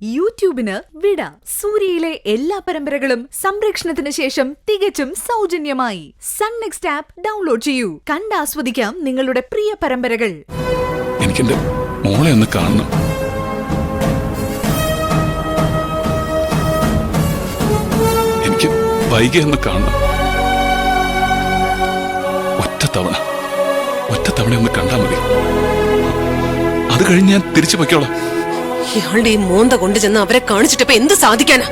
യൂട്യൂബിന് വിട. സൂര്യയിലെ എല്ലാ പരമ്പരകളും സംരക്ഷണത്തിന് ശേഷം തികച്ചും സൗജന്യമായി സൺ നെക്സ്റ്റ് ആപ്പ് ഡൗൺലോഡ് ചെയ്യൂ. കണ്ടാസ്വദിക്കാം നിങ്ങളുടെ പ്രിയ പരമ്പരകൾ. എനിക്കെന്റെ മോളെ ഒന്ന് കാണണം. എനിക്ക് വൈകി ഒന്ന് കാണണം. ഒറ്റ തവണ ഒന്ന് കണ്ടാ മതി. അത് കഴിഞ്ഞ് ഞാൻ തിരിച്ചു പൊയ്ക്കോളാം. ഇയാളുടെ ഈ മോന്ത കൊണ്ടുചെന്ന് അവരെ കാണിച്ചിട്ടപ്പോ എന്ത് സാധിക്കാനാ?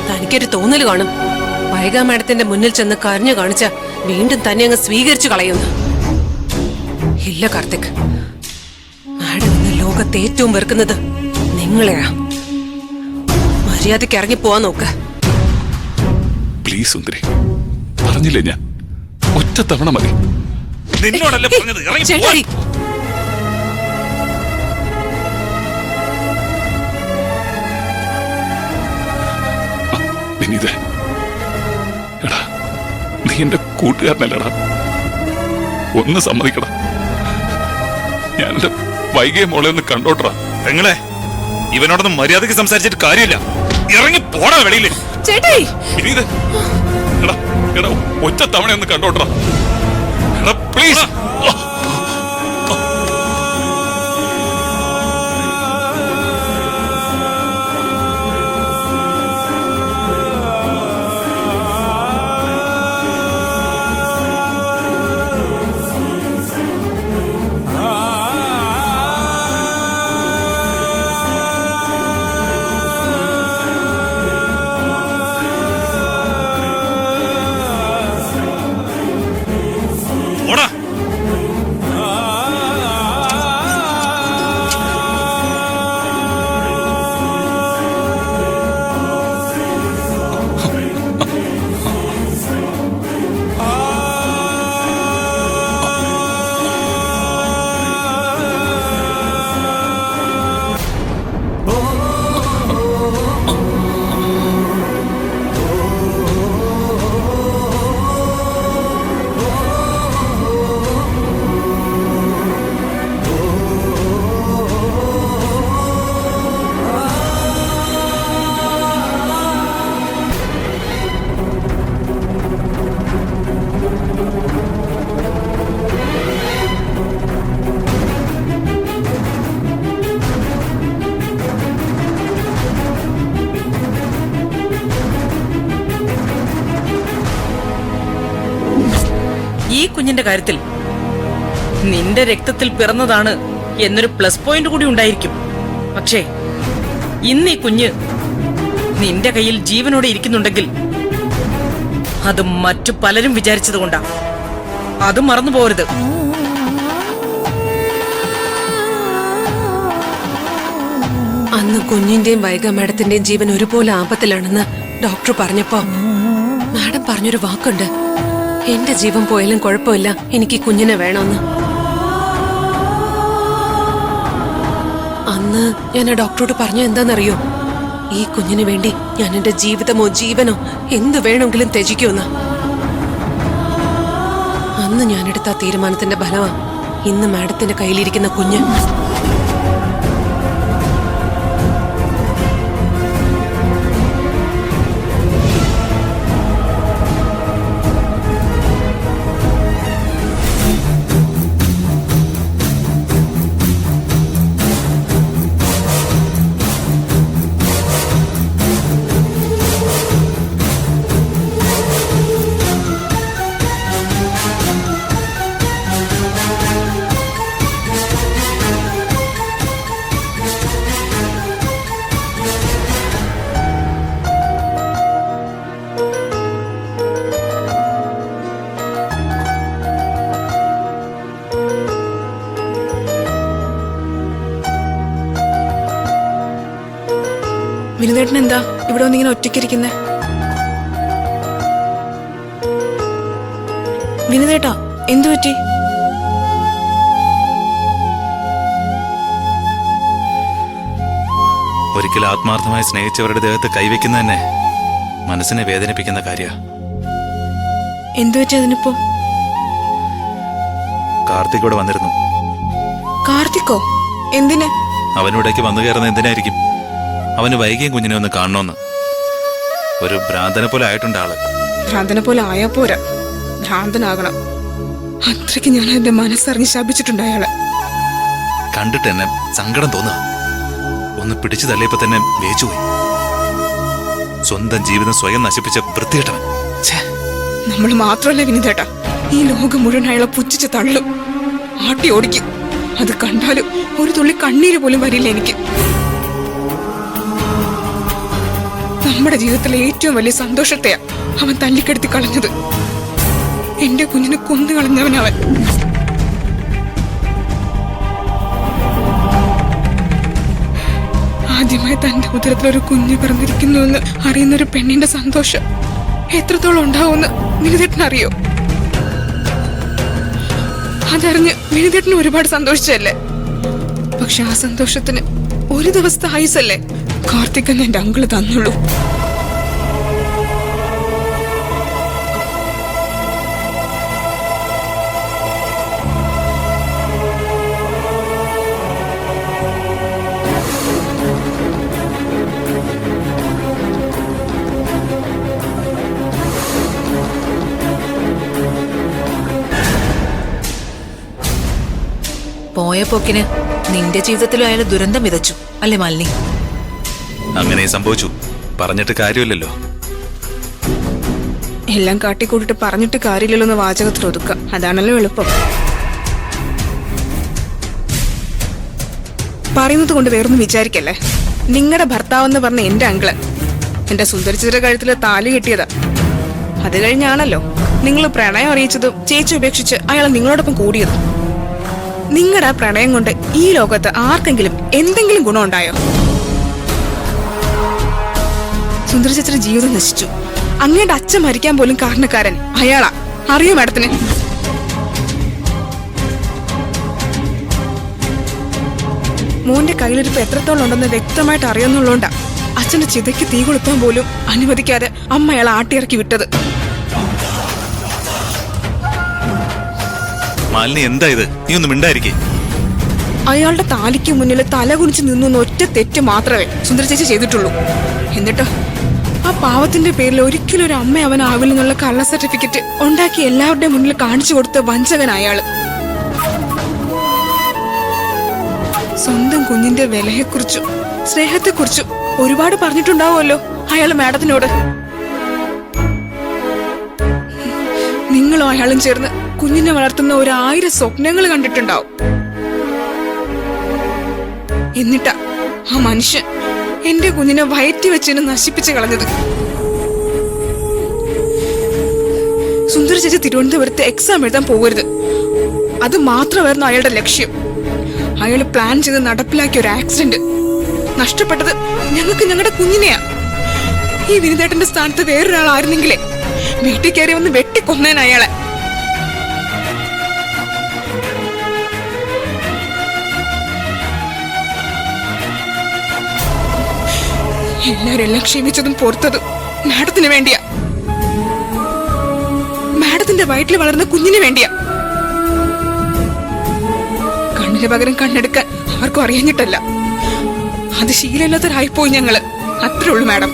തനിക്കൊരു തോന്നല് കാണും, വൈഗ മാഡത്തിന്റെ മുന്നിൽ ചെന്ന് കരഞ്ഞു കാണിച്ച വീണ്ടും തന്നെ അങ്ങ് സ്വീകരിച്ചു കളയുന്നു. ഇല്ല കാർത്തിക്, മാഡം ഇന്ന് ലോകത്ത് ഏറ്റവും വെറുക്കുന്നത് നിങ്ങളെയാ. മര്യാദയ്ക്ക് ഇറങ്ങി പോവാൻ നോക്ക്. പ്ലീസ് സുന്ദരി, പറഞ്ഞില്ലേ ഞാൻ, ഒറ്റ തവണ മതി. നിന്നോടല്ലേ പറഞ്ഞത്, ഇറങ്ങി പോ. വിനീതേ, എടാ, നീ എന്റെ കൂട്ടുകാരനല്ലടാ, ഒന്ന് സമ്മതിക്കടാ. ഞാൻ എന്റെ വൈകിയ മോളെ ഒന്ന് കണ്ടോട്ടറാ. പെങ്ങളെ, ഇവനോടൊന്നും മര്യാദക്ക് സംസാരിച്ചിട്ട് കാര്യമില്ല. ഇറങ്ങി പോടാ വെളിയില്. വിനീതേ, എടാ എടാ, ഒറ്റ തവണ ഒന്ന് കണ്ടോട്ടറാ. എടാ പ്ലീസ്. ഈ കുഞ്ഞിന്റെ കാര്യത്തിൽ നിന്റെ രക്തത്തിൽ പിറന്നതാണ് എന്നൊരു പ്ലസ് പോയിന്റ് കൂടി ഉണ്ടായിരിക്കും. പക്ഷേ ഇന്ന് ഈ കുഞ്ഞ് നിന്റെ കയ്യിൽ ജീവനോടെ ഇരിക്കുന്നുണ്ടെങ്കിൽ അത് മറ്റു പലരും വിചാരിച്ചതുകൊണ്ടാ. അത് മറന്നു പോകരുത്. അന്ന് കുഞ്ഞിന്റെയും വൈഗ മാഡത്തിന്റെയും ജീവൻ ഒരുപോലെ ആപത്തിലാണെന്ന് ഡോക്ടർ പറഞ്ഞപ്പോ മാഡം പറഞ്ഞൊരു വാക്കുണ്ട്, എന്റെ ജീവൻ പോയാലും കുഴപ്പമില്ല, എനിക്ക് കുഞ്ഞിനെ വേണമെന്ന്. അന്ന് ഞാൻ ആ ഡോക്ടറോട് പറഞ്ഞു എന്താണെന്നറിയോ, ഈ കുഞ്ഞിന് വേണ്ടി ഞാൻ എന്റെ ജീവിതമോ ജീവനോ എന്ത് വേണമെങ്കിലും ത്യജിക്കുമെന്ന്. അന്ന് ഞാനെടുത്ത തീരുമാനത്തിന്റെ ഫലമാ ഇന്ന് മാഡത്തിന്റെ കയ്യിലിരിക്കുന്ന കുഞ്ഞ്. വിനുദേട്ടൻ എന്താ ഇവിടെ വന്നിങ്ങനെ ഒറ്റയ്ക്കിരിക്കുന്നേ? വിനുദേട്ടാ, എന്തു പറ്റി? ഒരിക്കൽ ആത്മാർത്ഥമായി സ്നേഹിച്ചവരുടെ ദേഹത്ത് കൈവയ്ക്കുന്ന തന്നെ മനസ്സിനെ വേദനിപ്പിക്കുന്ന കാര്യ. എന്തു പറ്റി അതിനിപ്പോ? കാർത്തിക് ഇവിടെ വന്നിരുന്നു. കാർത്തിക്കോ? എന്തിന്? അവനിവിടേക്ക് വന്നു കയറുന്ന എന്തിനായിരിക്കും? അവന് വൈകിയും കുഞ്ഞിനെ ഒന്ന് കാണണമെന്ന്. ഒരു ഭ്രാന്തനെ പോലെ ആയിട്ടുണ്ട് ആള്. ഭ്രാന്തനെ പോലെ ആയാ പോരാ, ഭ്രാന്തനാകണം. അത്രയ്ക്ക് ഞാൻ എന്റെ മനസ്സറിഞ്ഞ് ശപിച്ചിട്ടുണ്ട് അയാളെ. കണ്ടിട്ട് എന്നെ സങ്കടം തോന്നുക. ഒന്ന് പിടിച്ചു തള്ളിയപ്പോ തന്നെ വേച്ചുപോയി. സ്വന്തം ജീവിതം സ്വയം നശിപ്പിച്ച വൃത്തികെട്ടവൻ. നമ്മൾ മാത്രമല്ല വിനിതേട്ടാ, ഈ ലോകം മുഴുവൻ അയാളെ പുച്ഛിച്ച് തള്ളും, ആട്ടി ഓടിക്കും. അത് കണ്ടാലും ഒരു തുള്ളി കണ്ണീര് പോലും വരില്ല എനിക്ക്. നമ്മുടെ ജീവിതത്തിലെ ഏറ്റവും വലിയ സന്തോഷത്തെയാ അവൻ തല്ലിക്കെടുത്തി കളഞ്ഞത്. എന്റെ കുഞ്ഞിനെ കൊന്നു കളഞ്ഞവനവൻ. ആദ്യമായി തന്റെ ഉദരത്തിലൊരു കുഞ്ഞ് പിറന്നിരിക്കുന്നുവെന്ന് അറിയുന്നൊരു പെണ്ണിന്റെ സന്തോഷം എത്രത്തോളം ഉണ്ടാവുമെന്ന് വിനിതേട്ടനറിയോ? അതറിഞ്ഞ് വിനിതേട്ടന് ഒരുപാട് സന്തോഷിച്ചല്ലേ. പക്ഷെ ആ സന്തോഷത്തിന് ഒരു ദിവസത്തെ ആയുസല്ലേ കാർത്തിക് എന്ന് എന്റെ അങ്കിള് തന്നുള്ളൂ. പോയ പോക്കിന് നിന്റെ ജീവിതത്തിലും അയാൾ ദുരന്തം വിതച്ചു അല്ലേ മാലിനി? അങ്ങനെ സംഭവിച്ചു. പറഞ്ഞിട്ട് കാര്യമില്ലല്ലോ. എല്ലാം കാട്ടിക്കൂട്ടിട്ട് പറഞ്ഞിട്ട് കാര്യമില്ലല്ലോ എന്ന് വാചകത്തിൽ ഒതുക്കാം. അതാണല്ലോ എളുപ്പം. പറയുന്നത് കൊണ്ട് വേറൊന്നും വിചാരിക്കല്ലേ. നിങ്ങളുടെ ഭർത്താവെന്ന് പറഞ്ഞ എന്റെ അങ്കിള് എന്റെ സുന്ദരിച്ചിയുടെ കഴുത്തില് താലി കെട്ടിയതാ. അത് കഴിഞ്ഞാണല്ലോ നിങ്ങൾ പ്രണയം അറിയിച്ചതും ചേച്ചി ഉപേക്ഷിച്ച് അയാൾ നിങ്ങളോടൊപ്പം കൂടിയത്. നിങ്ങളുടെ ആ പ്രണയം കൊണ്ട് ഈ ലോകത്ത് ആർക്കെങ്കിലും എന്തെങ്കിലും ഗുണമുണ്ടായോ? സുന്ദര ചേച്ചിയുടെ ജീവിതം നശിച്ചു. അങ്ങയുടെ അച്ഛൻ മരിക്കാൻ പോലും കാരണക്കാരൻ അയാളാ. അറിയോ മാഡത്തിന്? മോന്റെ കയ്യിലിരിപ്പ് എത്രത്തോളം ഉണ്ടെന്ന് വ്യക്തമായിട്ട് അറിയാന്നുള്ളോണ്ടാ അച്ഛന്റെ ചിതയ്ക്ക് തീ കൊളുത്താൻ പോലും അനുവദിക്കാതെ അമ്മ അയാളെ ആട്ടിയിറക്കി വിട്ടത്. മാലിനി എന്താ ഇത്? നീ ഒന്നും മിണ്ടായിരിക്കേ. അയാളുടെ താലിക്ക് മുന്നിൽ തല കുനിച്ച് നിന്നൊന്ന് ഒറ്റ തെറ്റ് മാത്രമേ സുന്ദര ചേച്ചി ചെയ്തിട്ടുള്ളൂ. എന്നിട്ടോ ആ പാവത്തിന്റെ പേരിൽ ഒരിക്കലും ഒരു അമ്മ അവനാവില്ലെന്നുള്ള കള്ള സർട്ടിഫിക്കറ്റ് ഉണ്ടാക്കി എല്ലാവരുടെയും മുന്നിൽ കാണിച്ചു കൊടുത്ത വഞ്ചകൻ അയാള്. സ്വന്തം കുഞ്ഞിന്റെ വിലയെക്കുറിച്ചും സ്നേഹത്തെക്കുറിച്ചും ഒരുപാട് പറഞ്ഞിട്ടുണ്ടാവുമല്ലോ അയാള് മാഡത്തിനോട്. നിങ്ങളും അയാളും ചേർന്ന് കുഞ്ഞിനെ വളർത്തുന്ന 1000 സ്വപ്നങ്ങൾ കണ്ടിട്ടുണ്ടാവും. എന്നിട്ടാ ആ മനുഷ്യൻ എന്റെ കുഞ്ഞിനെ വയറ്റി വെച്ചതിന് നശിപ്പിച്ച് കളഞ്ഞത്. സുന്ദര ചേച്ചി തിരുവനന്തപുരത്ത് എക്സാം എഴുതാൻ പോകരുത്, അത് മാത്രമായിരുന്നു അയാളുടെ ലക്ഷ്യം. അയാൾ പ്ലാൻ ചെയ്ത് നടപ്പിലാക്കിയ ഒരു ആക്സിഡന്റ്. നഷ്ടപ്പെട്ടത് ഞങ്ങൾക്ക് ഞങ്ങളുടെ കുഞ്ഞിനെയാ. ഈ വിനിതേട്ടന്റെ സ്ഥാനത്ത് വേറൊരാളായിരുന്നെങ്കിലേ വീട്ടിൽ കയറി വന്ന് വെട്ടിക്കൊന്നേൻ അയാളെ. എല്ലാരെല്ലാം ക്ഷമിച്ചതും പൊറത്തതും മാഡത്തിന് വേണ്ടിയാ. മാഡത്തിന്റെ വയറ്റിൽ വളർന്ന കുഞ്ഞിന് വേണ്ടിയാ. കണ്ണിന് പകരം കണ്ണെടുക്കാൻ ആർക്കും അറിയാഞ്ഞിട്ടല്ല. അത് ശീലമില്ലാത്തവരായിപ്പോയി ഞങ്ങള്. അത്രേ ഉള്ളൂ മാഡം.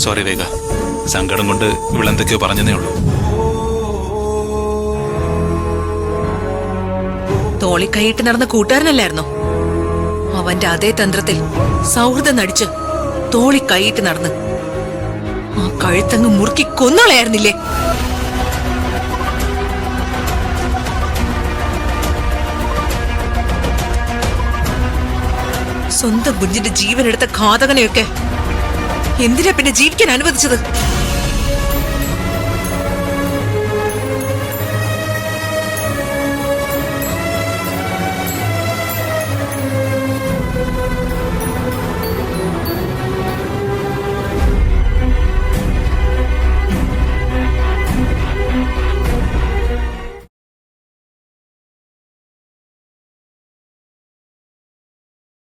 സോറി വേഗ, സങ്കടം കൊണ്ട് ഇവളെന്തൊക്കെയോ പറഞ്ഞതേ ഉള്ളൂ. തോളി കൈയിട്ട് നടന്ന കൂട്ടുകാരനല്ലായിരുന്നോ? അവന്റെ അതേ തന്ത്രത്തിൽ സൗഹൃദം നടിച്ച് തോളി കൈയിട്ട് നടന്ന് ആ കഴുത്തങ്ങ് മുറുക്കി കൊന്നോളയായിരുന്നില്ലേ? സ്വന്തം കുഞ്ഞിന്റെ ജീവനെടുത്ത ഘാതകനെയൊക്കെ എന്തിനാ പിന്നെ ജീവിക്കാൻ അനുവദിച്ചത്?